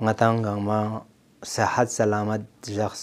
ngataŋgaŋma sehat selamat jaks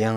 yang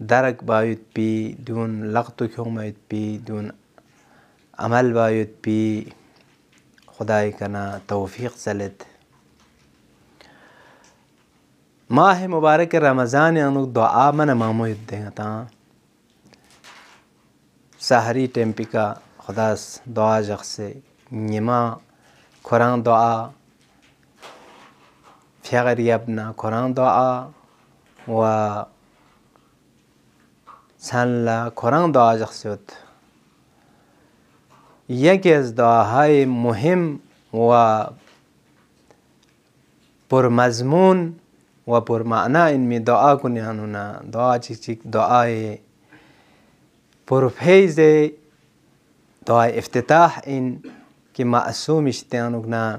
درک باید پی دون لغت کمید پی دون عمل باید پی خدای کنا توفیق زلد. ماه مبارک رمضان انو دعا من ماموید دیگه تا سحری ٹیمپی کا خداس دعا جخسه نیما قرآن دعا فیغری ابنا قرآن دعا و سنلا قرآن دعا جخسیت یکی از دعاهای مهم و پر مضمون و پر معنا این می دعا کنیانونا دعا چیک دعای پر فیض دعای افتتاح این که معصوم اشتیانونا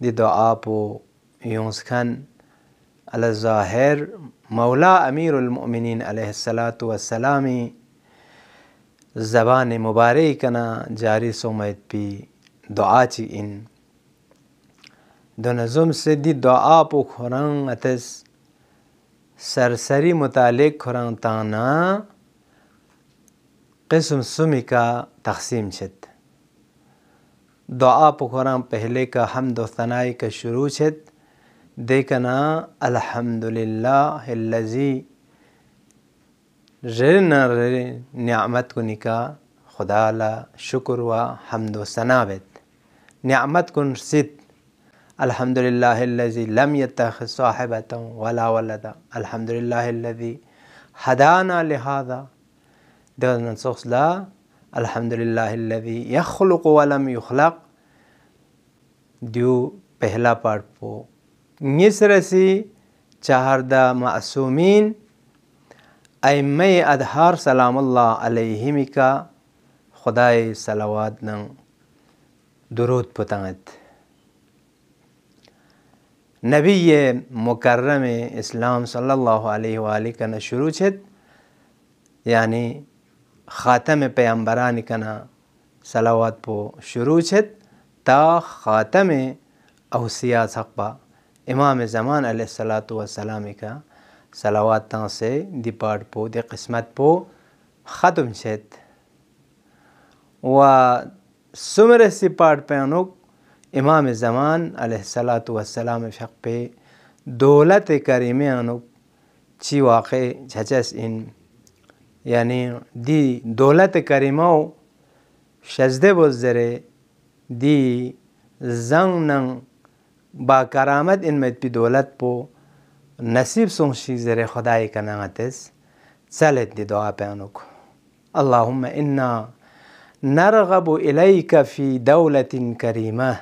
دی دعا پو یونسکن على الظاهر مولا امیر المؤمنین علیه الصلاة والسلام زبان مبارکنا جاری سومید پی دعا چی این دو نظم سے دی دعا پو خوران اتس سرسری متعلق خوران تانا قسم سمی کا تقسیم شد. دعا پو خوران پہلے کا حمد و ثنائی کا شروع شد دیکھنا الحمدللہ الذی رنا نعمت کو نکا خدا لا شکر و حمد و ثنا بت نعمت کن ست الحمدللہ الذی لم يتخذ صاحبة ولا ولدا الحمدللہ الذی هدانا لهذا دون نسخ لا الحمدللہ الذی يخلق ولم يخلق دیو پہلا پارٹ پو نسرسی چہردہ معصومین ائمہ ادہار سلام اللہ علیہم کا خدای صلوات نن درود پتنگت نبی مکرم اسلام صلی اللہ علیہ وآلہ کنا شروع چھت یعنی خاتم پیامبران کنا صلوات پو شروع چھت تا خاتم اوصیاء سقبہ امام زمان علیہ الصلاۃ والسلام کا صلوات تاں سے دی پاٹ پو دی قسمت پو ختم شد و سمر سی پاٹ پینوک امام زمان علیہ الصلاۃ والسلام فق پہ دولت کریمی انوک چی واقع جھچس ان یعنی دی دولت کریمو شزدے بزرے دی زنگ نن با کرامت ان مت پی دولت پو نصیب سونشی زر خدای کا نعمتس چلت دی دعا پانوک اللهم انا نرغب الیک فی دولت کریمہ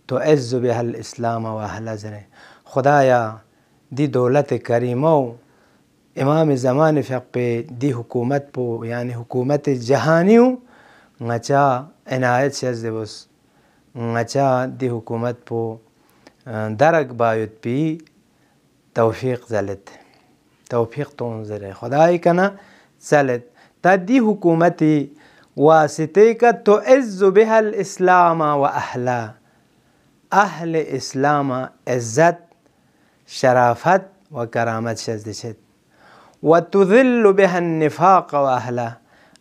تعز بها الاسلام و اهل زر خدایا دی دولت کریمو امام زمان فق پہ دی حکومت پو یعنی حکومت جہانیو نچا عنایت شز بس نچا دی حکومت پو درک باید پی توفیق زلت توفیق تونزر خدای کنا زلت تا دی حکومتی واسطے کا تعز بها الاسلام و اہلا اہل اسلام عزت شرافت و کرامت شزدشت و تذل بها النفاق و اہلا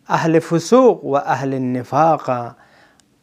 اہل فسوق و اہل النفاق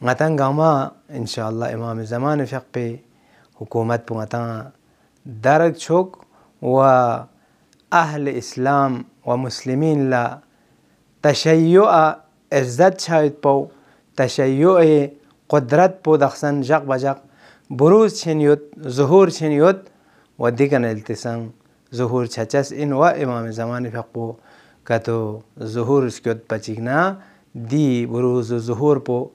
ngataŋgama inshallah imam zaman fiqh pe hukumat pu ngataŋa darag chok wa ahl islam wa muslimin la tashayyu'a izzat chayt po tashayyu'a qudrat po dakhsan jak bajak buruz chen yot zuhur chen yot wa digan iltisan zuhur chachas in wa imam zaman fiqh po kato zuhur skot pachigna di buruz zuhur po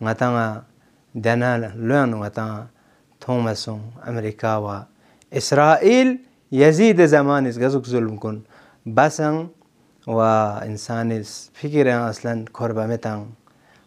ngataŋa dana luan wata Thomasung Amerika wa Israel Yazid zaman is gazuk zulm kun basang wa insanis fikiran aslan korba metang